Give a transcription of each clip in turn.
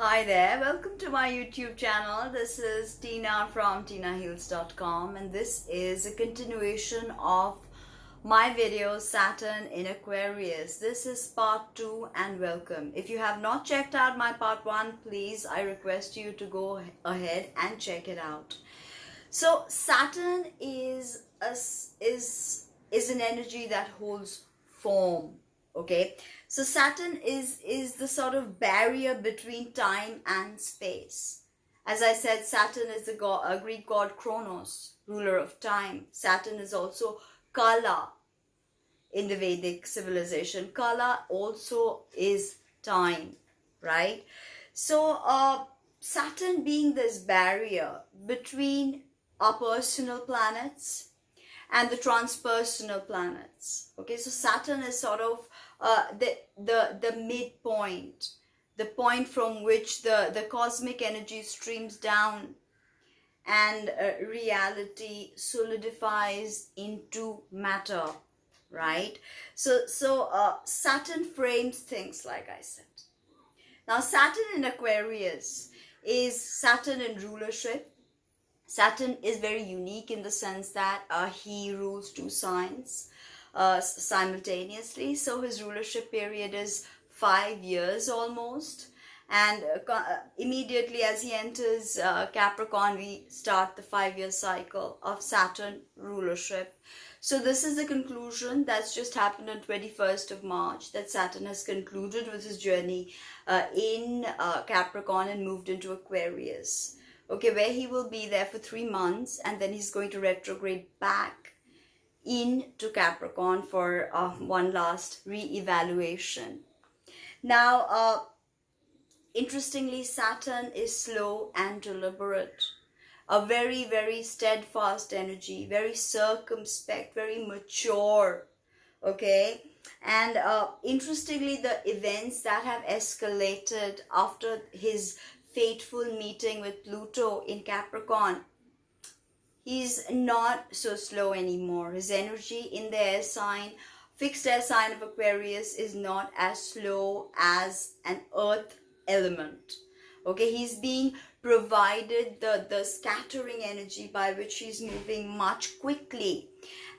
Hi there, welcome to my YouTube channel. This is Tina from tinaheals.com, and this is a continuation of my video Saturn in Aquarius. This is part 2 and welcome. If you have not checked out my part 1, please I request you to go ahead and check it out. So Saturn is an energy that holds form. Okay, so Saturn is the sort of barrier between time and space. As I said, Saturn is a Greek god Kronos, ruler of time. Saturn is also Kala in the Vedic civilization. Kala also is time, right? So Saturn being this barrier between our personal planets and the transpersonal planets. Okay, so Saturn is sort of the midpoint, the point from which the cosmic energy streams down and reality solidifies into matter, right? So Saturn frames things, like I said. Now Saturn in Aquarius is Saturn in rulership. Saturn is very unique in the sense that he rules two signs simultaneously. So his rulership period is 5 years almost. And immediately as he enters Capricorn, we start the 5-year cycle of Saturn rulership. So this is the conclusion that's just happened on 21st of March, that Saturn has concluded with his journey in Capricorn and moved into Aquarius. Okay, where he will be there for 3 months, and then he's going to retrograde back into Capricorn for one last re-evaluation. Now, interestingly, Saturn is slow and deliberate. A very, very steadfast energy, very circumspect, very mature. Okay, and interestingly, the events that have escalated after his fateful meeting with Pluto in Capricorn, he's not so slow anymore. His energy in the air sign, fixed air sign of Aquarius, is not as slow as an earth element. Okay, he's being provided the scattering energy by which he's moving much quickly,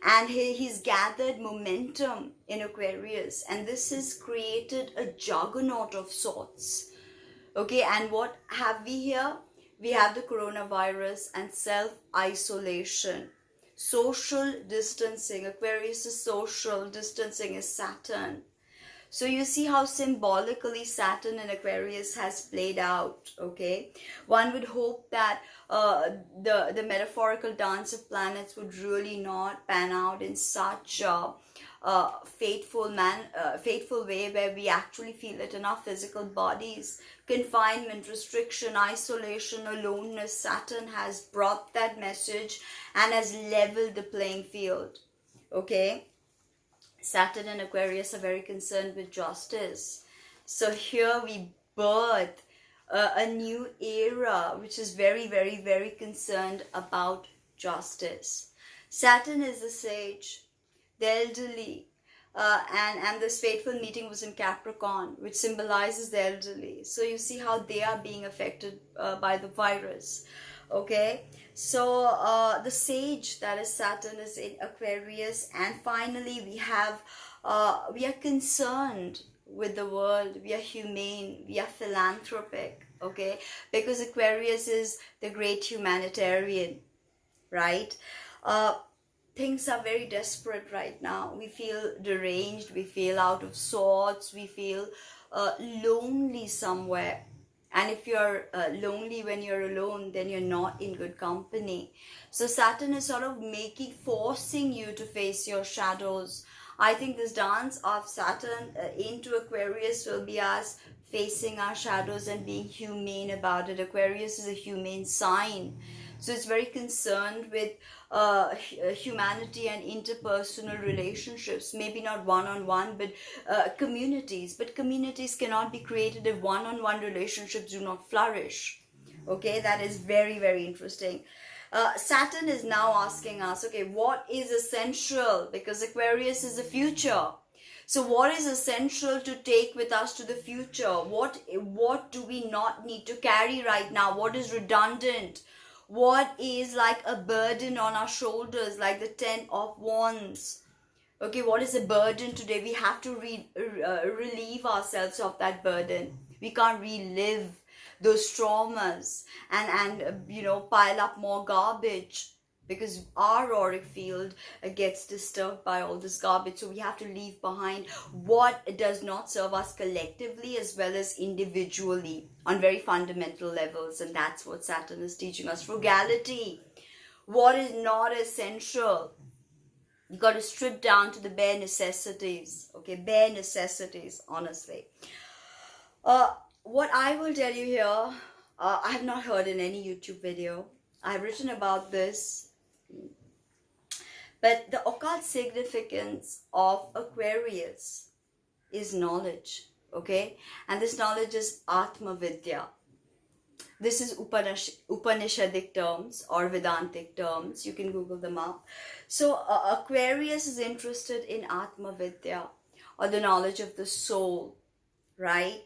and he's gathered momentum in Aquarius, and this has created a juggernaut of sorts. Okay, and what have we here? We have the coronavirus and self-isolation. Social distancing. Aquarius is social, distancing is Saturn. So you see how symbolically Saturn in Aquarius has played out, okay? One would hope that the metaphorical dance of planets would really not pan out in such fateful way, where we actually feel it in our physical bodies. Confinement, restriction, isolation, aloneness. Saturn has brought that message and has leveled the playing field. Okay, Saturn and Aquarius are very concerned with justice. So here we birth a new era which is very, very, very concerned about justice. Saturn is the sage, the elderly, and this fateful meeting was in Capricorn, which symbolizes the elderly. So you see how they are being affected by the virus. Okay, so the sage, that is Saturn, is in Aquarius. And finally we are concerned with the world, we are humane, we are philanthropic. Okay, because Aquarius is the great humanitarian, right? Things are very desperate right now. We feel deranged, we feel out of sorts, we feel lonely somewhere. And if you're lonely when you're alone, then you're not in good company. So Saturn is sort of forcing you to face your shadows. I think this dance of Saturn into Aquarius will be us facing our shadows and being humane about it. Aquarius is a humane sign. So it's very concerned with humanity and interpersonal relationships. Maybe not one-on-one, but communities. But communities cannot be created if one-on-one relationships do not flourish. Okay, that is very, very interesting. Saturn is now asking us, okay, what is essential? Because Aquarius is the future. So what is essential to take with us to the future? What do we not need to carry right now? What is redundant? What is like a burden on our shoulders, like the 10 of Wands? Okay, what is a burden today? We have to relieve ourselves of that burden. We can't relive those traumas and pile up more garbage, because our auric field gets disturbed by all this garbage. So we have to leave behind what does not serve us collectively as well as individually on very fundamental levels. And that's what Saturn is teaching us. Frugality. What is not essential? You got to strip down to the bare necessities. Okay, bare necessities, honestly. What I will tell you here, I have not heard in any YouTube video. I've written about this. But the occult significance of Aquarius is knowledge. Okay? And this knowledge is Atmavidya. This is Upanishadic terms or Vedantic terms. You can Google them up. So Aquarius is interested in Atmavidya, or the knowledge of the soul, right?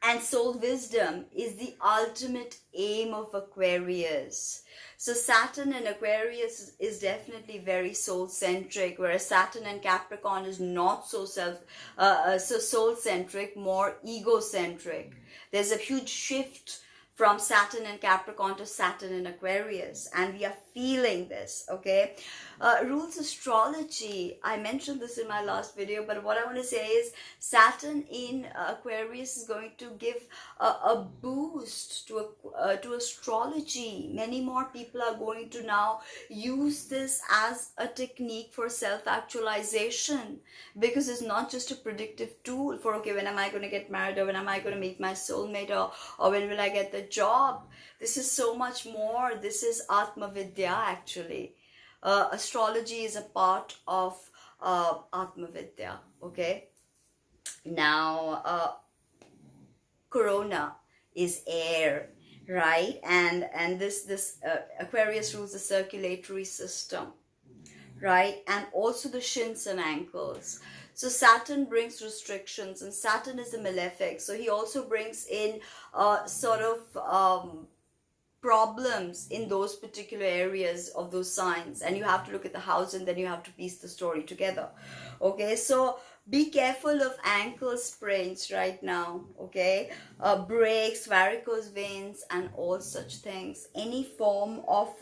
And soul wisdom is the ultimate aim of Aquarius. So Saturn in Aquarius is definitely very soul-centric, whereas Saturn and Capricorn is not so soul-centric, more ego-centric. There's a huge shift from Saturn and Capricorn to Saturn in Aquarius, and we are feeling this, okay? Rules astrology. I mentioned this in my last video, but what I want to say is Saturn in Aquarius is going to give a boost to astrology. Many more people are going to now use this as a technique for self-actualization, because it's not just a predictive tool for, okay, when am I going to get married, or when am I going to meet my soulmate, or when will I get the job? This is so much more. This is Atmavidya, actually. Astrology is a part of Atmavidya, okay? Now, Corona is air, right? And this Aquarius rules the circulatory system, right? And also the shins and ankles. So Saturn brings restrictions, and Saturn is a malefic. So he also brings in sort of problems in those particular areas of those signs. And you have to look at the house, and then you have to piece the story together. Okay, so be careful of ankle sprains right now, okay? Breaks, varicose veins, and all such things. Any form of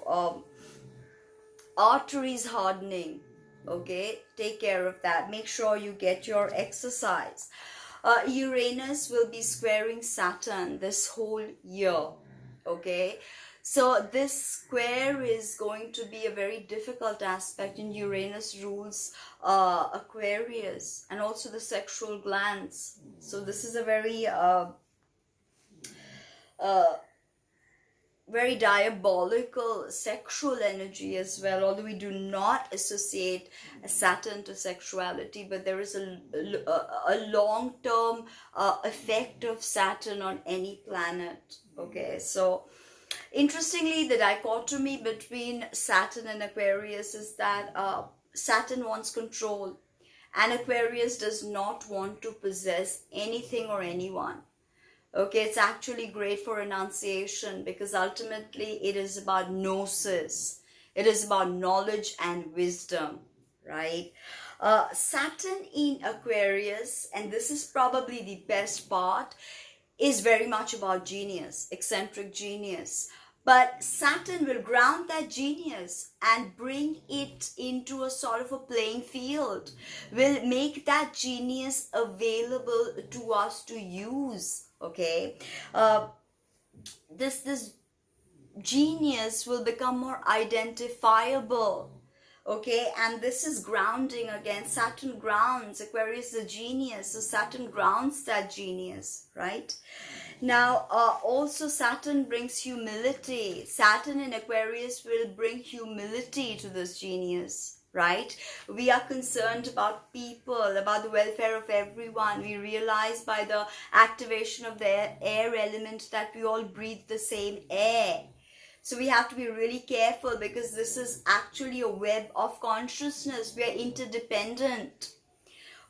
arteries hardening, okay? Take care of that. Make sure you get your exercise. Uranus will be squaring Saturn this whole year, okay? So this square is going to be a very difficult aspect, and Uranus rules Aquarius and also the sexual glands. So this is a very diabolical sexual energy as well, although we do not associate Saturn to sexuality, but there is a long-term effect of Saturn on any planet, okay? So interestingly, the dichotomy between Saturn and Aquarius is that Saturn wants control, and Aquarius does not want to possess anything or anyone. Okay, it's actually great for renunciation, because ultimately it is about Gnosis. It is about knowledge and wisdom, right? Saturn in Aquarius, and this is probably the best part, is very much about genius, eccentric genius. But Saturn will ground that genius and bring it into a sort of a playing field, will make that genius available to us to use, okay? This genius will become more identifiable, okay? And this is grounding again. Saturn grounds. Aquarius is a genius, so Saturn grounds that genius, right? Now, also Saturn brings humility. Saturn in Aquarius will bring humility to this genius, right? We are concerned about people, about the welfare of everyone. We realize by the activation of the air element that we all breathe the same air. So we have to be really careful, because this is actually a web of consciousness. We are interdependent.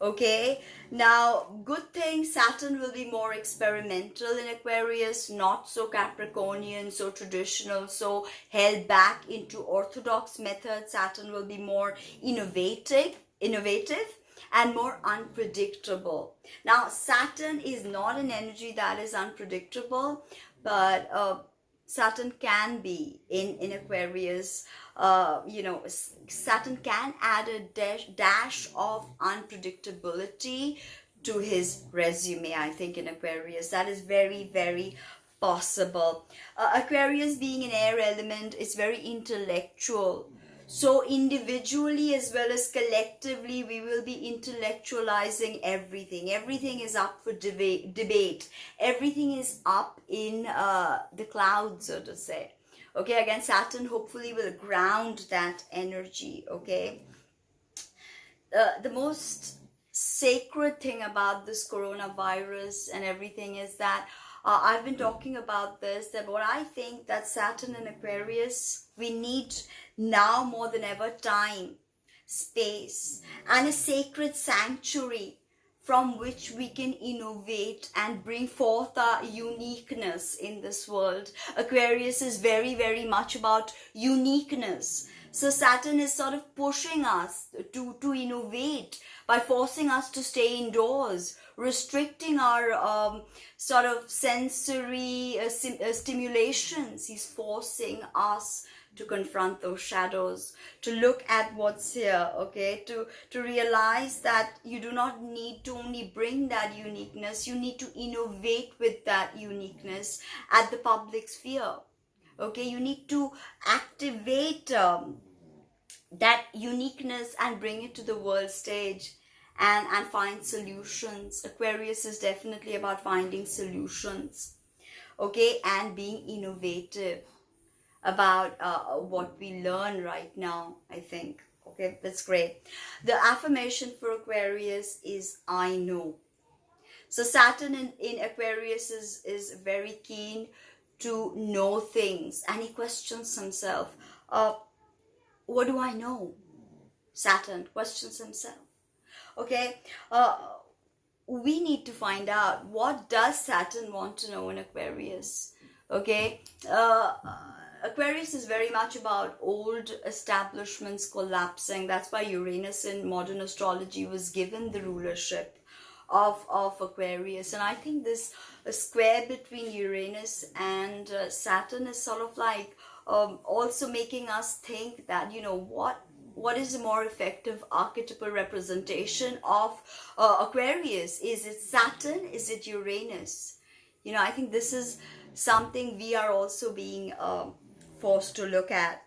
Okay, now good thing, Saturn will be more experimental in Aquarius, not so Capricornian, so traditional, so held back into orthodox methods. Saturn will be more innovative and more unpredictable. Now, Saturn is not an energy that is unpredictable, but Saturn can be in Aquarius. Saturn can add a dash of unpredictability to his resume, I think, in Aquarius. That is very, very possible. Aquarius, being an air element, is very intellectual. So individually as well as collectively, we will be intellectualizing everything. Everything is up for debate. Everything is up in the clouds, so to say. Okay, again, Saturn hopefully will ground that energy, okay? The most sacred thing about this coronavirus and everything is that I've been talking about this, that what I think that Saturn and Aquarius, we need now more than ever time, space, and a sacred sanctuary from which we can innovate and bring forth our uniqueness in this world. Aquarius is very, very much about uniqueness. So Saturn is sort of pushing us to innovate by forcing us to stay indoors, restricting our sort of sensory stimulations. He's forcing us to confront those shadows, to look at what's here, okay, to realize that you do not need to only bring that uniqueness, you need to innovate with that uniqueness at the public sphere. Okay, you need to activate that uniqueness and bring it to the world stage and find solutions. Aquarius is definitely about finding solutions, okay, and being innovative about what we learn right now, I think. Okay, that's great. The affirmation for Aquarius is I know. So Saturn in Aquarius is very keen to know things, and he questions himself. What do I know? Saturn questions himself. Okay, we need to find out, what does Saturn want to know in Aquarius? Okay, Aquarius is very much about old establishments collapsing. That's why Uranus in modern astrology was given the rulership of Aquarius. And I think this square between Uranus and Saturn is sort of like also making us think that, you know, what is a more effective archetypal representation of Aquarius? Is it Saturn? Is it Uranus? You know, I think this is something we are also being forced to look at.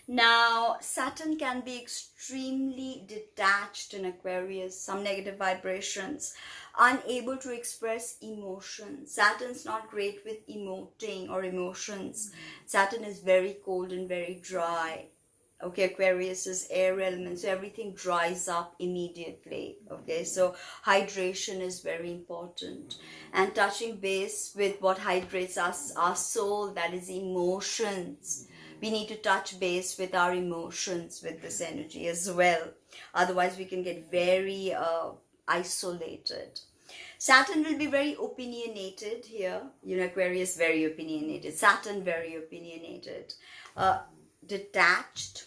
Now, Saturn can be extremely detached in Aquarius, some negative vibrations, unable to express emotions. Saturn's not great with emoting or emotions. Saturn is very cold and very dry. Okay, Aquarius is air element, so everything dries up immediately. Okay, so hydration is very important, and touching base with what hydrates us, our soul, that is emotions. We need to touch base with our emotions with this energy as well. Otherwise, we can get very isolated. Saturn will be very opinionated here. You know, Aquarius very opinionated. Saturn very opinionated. Detached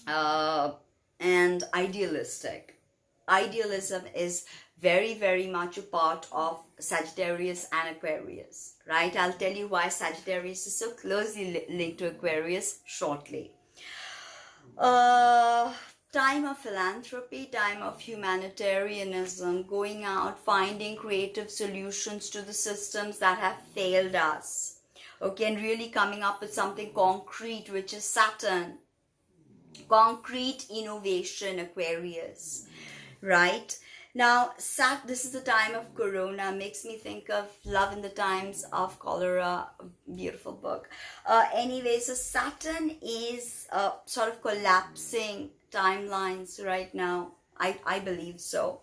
and idealistic. Idealism is very, very much a part of Sagittarius and Aquarius, right? I'll tell you why Sagittarius is so closely linked to Aquarius shortly. Time of philanthropy, time of humanitarianism, going out, finding creative solutions to the systems that have failed us. Okay, and really coming up with something concrete, which is Saturn. Concrete innovation, Aquarius, right? Now, this is the time of Corona. Makes me think of Love in the Times of Cholera, beautiful book. Anyway, so Saturn is sort of collapsing timelines right now. I believe so.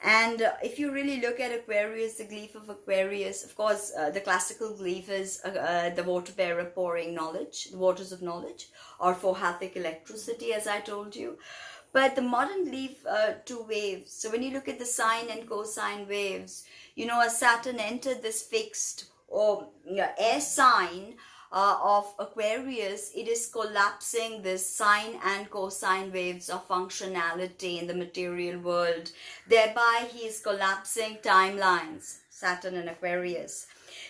And if you really look at Aquarius, the glyph of Aquarius, of course, the classical glyph is the water bearer pouring knowledge, the waters of knowledge, or Fohathic electricity, as I told you. But the modern glyph, two waves. So when you look at the sine and cosine waves, you know, as Saturn entered this fixed or air sign of Aquarius, it is collapsing this sine and cosine waves of functionality in the material world. Thereby, he is collapsing timelines, Saturn and Aquarius.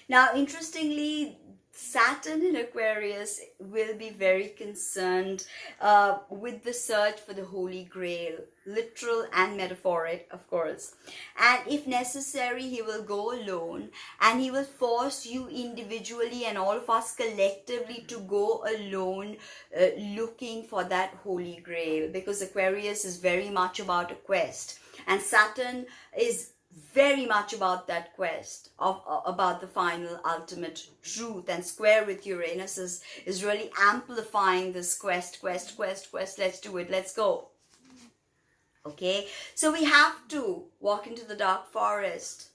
Now, interestingly, Saturn in Aquarius will be very concerned with the search for the Holy Grail, literal and metaphoric, of course. And if necessary, he will go alone and he will force you individually and all of us collectively to go alone looking for that Holy Grail, because Aquarius is very much about a quest and Saturn is very much about that quest of about the final ultimate truth, and square with Uranus is really amplifying this quest. Let's do it, let's go. Okay, so we have to walk into the dark forest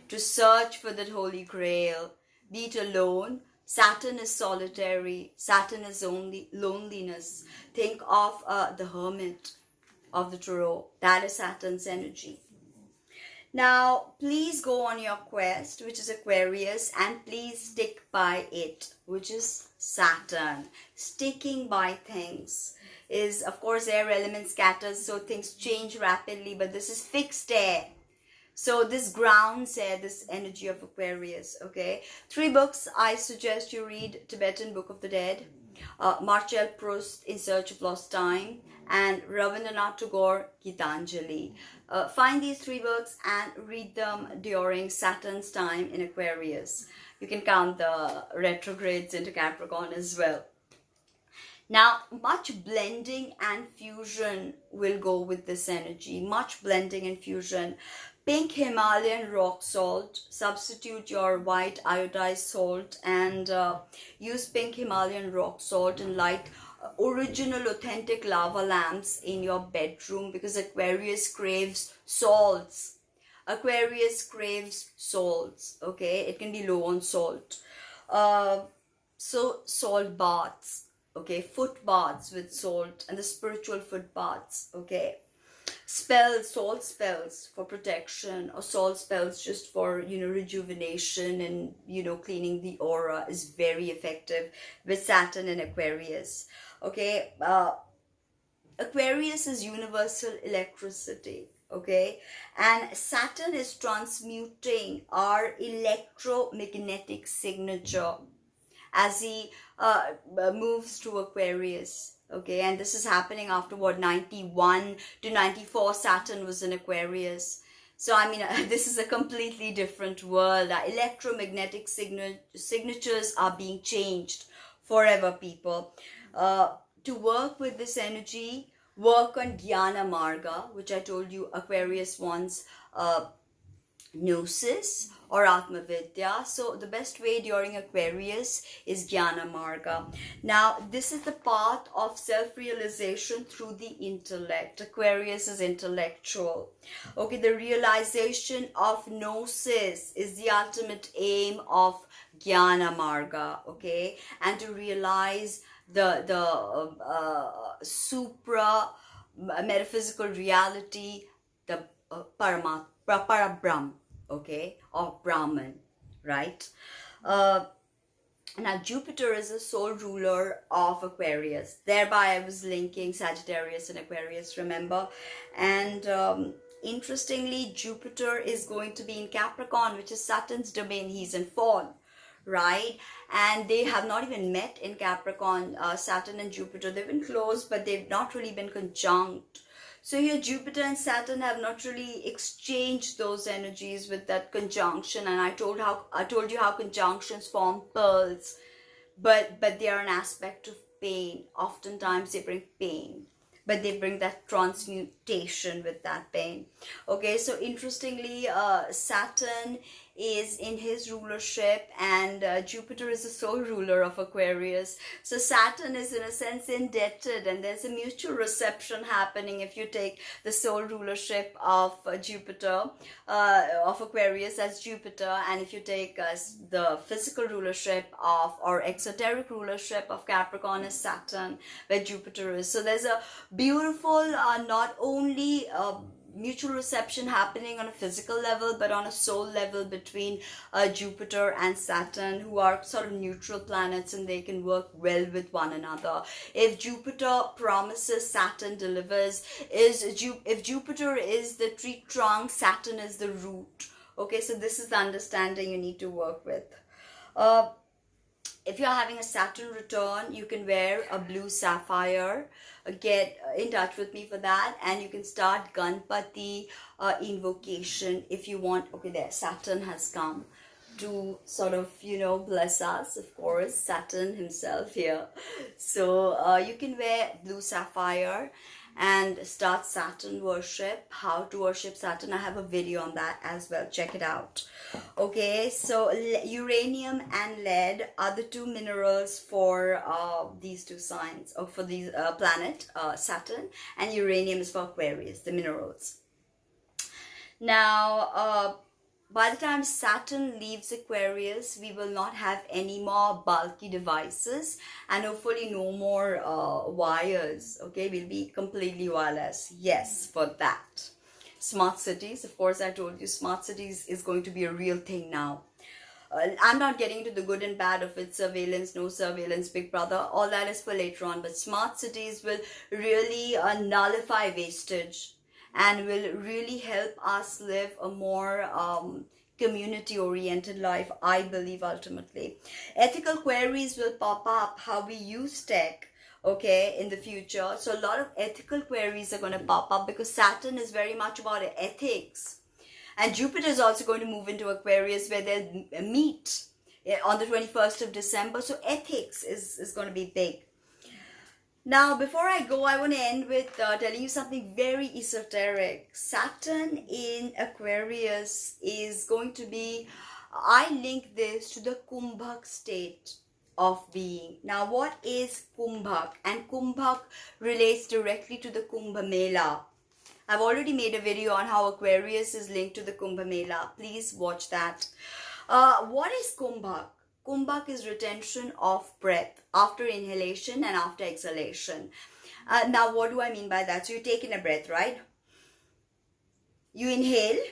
to search for that Holy Grail, be it alone. Saturn is solitary, Saturn is only loneliness. Think of the hermit of the tarot. That is Saturn's energy. Now, please go on your quest, which is Aquarius, and please stick by it, which is Saturn. Sticking by things is, of course, air element scatters, so things change rapidly, but this is fixed air. So this grounds air, this energy of Aquarius, okay? 3 books I suggest you read: Tibetan Book of the Dead, Marcel Proust, In Search of Lost Time, and Rabindranath Tagore, Gitanjali. Find these 3 books and read them during Saturn's time in Aquarius. You can count the retrogrades into Capricorn as well. Now, much blending and fusion will go with this energy. Much blending and fusion. Pink Himalayan rock salt. Substitute your white iodized salt and use pink Himalayan rock salt and light original authentic lava lamps in your bedroom, because Aquarius craves salts. Aquarius craves salts, okay? It can be low on salt. So salt baths, okay? Foot baths with salt, and the spiritual foot baths, okay? Spells, salt spells for protection, or salt spells just for, rejuvenation and, cleaning the aura is very effective with Saturn and Aquarius. Okay, Aquarius is universal electricity, okay, and Saturn is transmuting our electromagnetic signature as he moves to Aquarius, okay, and this is happening after 91 to 94 Saturn was in Aquarius. So, this is a completely different world. Our electromagnetic signatures are being changed forever, people. To work with this energy, work on Gyana Marga, which I told you Aquarius wants Gnosis or Atmavidya. So the best way during Aquarius is Gyana Marga. Now, this is the path of self-realization through the intellect. Aquarius is intellectual. Okay, the realization of Gnosis is the ultimate aim of Gyana Marga, okay? And to realize the supra metaphysical reality, the Parabrahm, okay, or Brahman, right? Now, Jupiter is the sole ruler of Aquarius. Thereby, I was linking Sagittarius and Aquarius, remember? And interestingly, Jupiter is going to be in Capricorn, which is Saturn's domain. He's in fall, right? And they have not even met in Capricorn, Saturn and Jupiter. They've been close, but they've not really been conjunct. So here Jupiter and Saturn have not really exchanged those energies with that conjunction. And I told you how conjunctions form pearls, but they are an aspect of pain. Oftentimes they bring pain, but they bring that transmutation with that pain. Okay, so interestingly, Saturn is in his rulership, and Jupiter is the sole ruler of Aquarius. So Saturn is in a sense indebted, and there's a mutual reception happening if you take the sole rulership of Jupiter, of Aquarius as Jupiter, and if you take the physical rulership of, or exoteric rulership of Capricorn as Saturn, where Jupiter is. So there's a beautiful, not only mutual reception happening on a physical level, but on a soul level between Jupiter and Saturn, who are sort of neutral planets, and they can work well with one another. If Jupiter promises, Saturn delivers. If Jupiter is the tree trunk, Saturn is the root. Okay, so this is the understanding you need to work with. If you're having a Saturn return, you can wear a blue sapphire. Get in touch with me for that, and you can start Ganpati invocation if you want. Okay, there, Saturn has come to sort of, bless us, of course, Saturn himself here. So you can wear blue sapphire and start Saturn worship. How to worship Saturn, I have a video on that as well, check it out. Okay, so uranium and lead are the two minerals for these two signs, or for these planet, Saturn, and uranium is for Aquarius, the minerals. Now, by the time Saturn leaves Aquarius, we will not have any more bulky devices, and hopefully no more wires. Okay, we'll be completely wireless. Yes, for that. Smart cities, of course, I told you smart cities is going to be a real thing now. I'm not getting into the good and bad of it, surveillance, no surveillance, Big Brother, all that is for later on. But smart cities will really nullify wastage, and will really help us live a more community-oriented life, I believe, ultimately. Ethical queries will pop up, how we use tech, okay, in the future. So a lot of ethical queries are going to pop up, because Saturn is very much about ethics. And Jupiter is also going to move into Aquarius, where they'll meet on the 21st of December. So ethics is going to be big. Now, before I go, I want to end with telling you something very esoteric. Saturn in Aquarius is going to be, I link this to the Kumbhak state of being. Now, what is Kumbhak? And Kumbhak relates directly to the Kumbh Mela. I've already made a video on how Aquarius is linked to the Kumbh Mela. Please watch that. What is Kumbhak? Kumbhak is retention of breath after inhalation and after exhalation. Now, what do I mean by that? So you take in a breath, right? You inhale,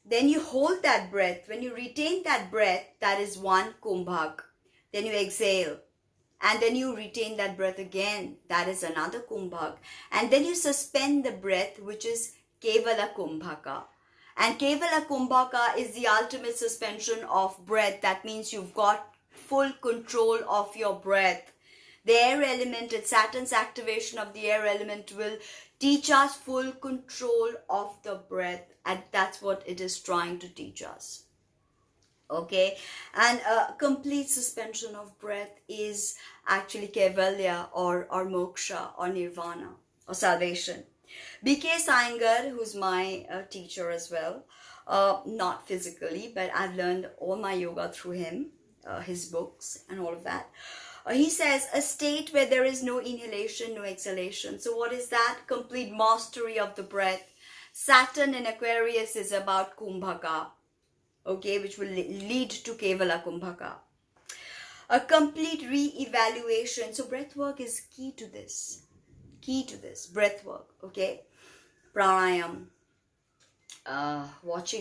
then you hold that breath. When you retain that breath, that is one Kumbhak. Then you exhale, and then you retain that breath again. That is another Kumbhak. And then you suspend the breath, which is Kevala Kumbhaka. And Kevala Kumbhaka is the ultimate suspension of breath. That means you've got full control of your breath. The air element, and Saturn's activation of the air element, will teach us full control of the breath, and that's what it is trying to teach us. Okay, and complete suspension of breath is actually Kaivalya or moksha or nirvana or salvation. B.K. Iyengar, who's my teacher as well, not physically, but I've learned all my yoga through him, his books and all of that. He says a state where there is no inhalation, no exhalation. So what is that? Complete mastery of the breath. Saturn in Aquarius is about Kumbhaka, okay, which will lead to Kevala Kumbhaka. A complete re-evaluation. So breath work is key to this. Breath work, okay. Pranayam,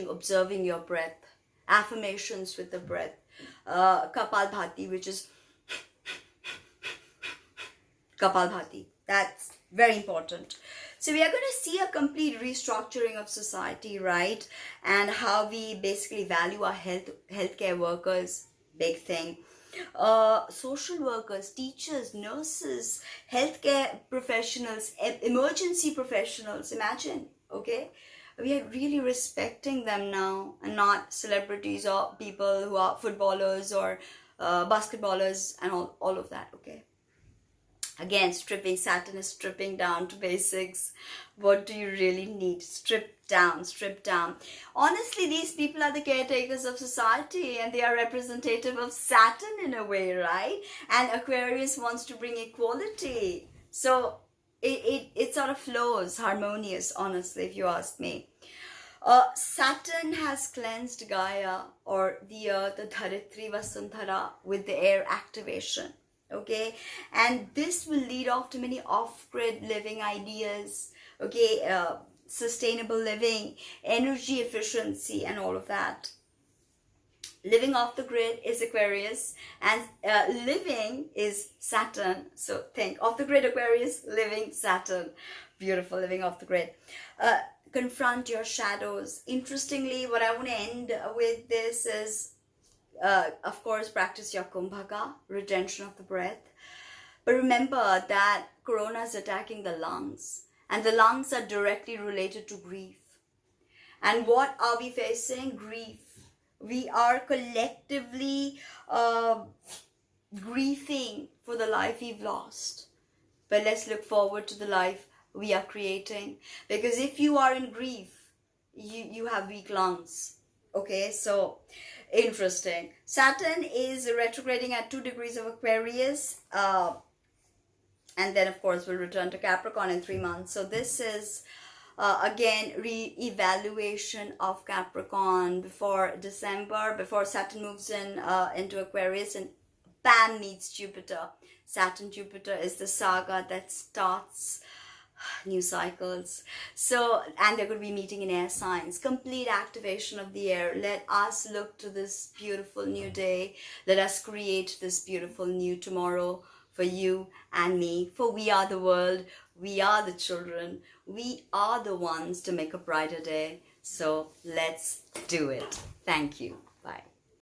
observing your breath. Affirmations with the breath. Kapalbhati, which is Kapalbhati. That's very important. So we are going to see a complete restructuring of society, right? And how we basically value our healthcare workers, big thing. Social workers, teachers, nurses, healthcare professionals, emergency professionals, imagine, okay? We are really respecting them now, and not celebrities or people who are footballers or basketballers and all of that, okay? Again, stripping. Saturn is stripping down to basics. What do you really need? Strip down, strip down. Honestly, these people are the caretakers of society, and they are representative of Saturn in a way, right? And Aquarius wants to bring equality. So it sort of flows harmonious, honestly, if you ask me. Saturn has cleansed Gaia, or the earth, the Dharitri Vasundhara, with the air activation. Okay, and this will lead off to many off-grid living ideas. Okay, sustainable living, energy efficiency, and all of that. Living off the grid is Aquarius, and living is Saturn. So think off the grid Aquarius, living Saturn. Beautiful, living off the grid. Confront your shadows. Interestingly, what I want to end with this is, of course, practice your Kumbhaka, retention of the breath. But remember that Corona is attacking the lungs, and the lungs are directly related to grief. And what are we facing? Grief. We are collectively grieving for the life we've lost. But let's look forward to the life we are creating. Because if you are in grief, you have weak lungs. Okay, so interesting. Saturn is retrograding at 2 degrees of Aquarius. And then, of course, we'll return to Capricorn in 3 months. So this is, again, re-evaluation of Capricorn before December, before Saturn moves into Aquarius and bam, meets Jupiter. Saturn-Jupiter is the saga that starts new cycles. So, and they're going to be meeting in air signs. Complete activation of the air. Let us look to this beautiful new day. Let us create this beautiful new tomorrow for you and me. For we are the world. We are the children. We are the ones to make a brighter day. So let's do it. Thank you.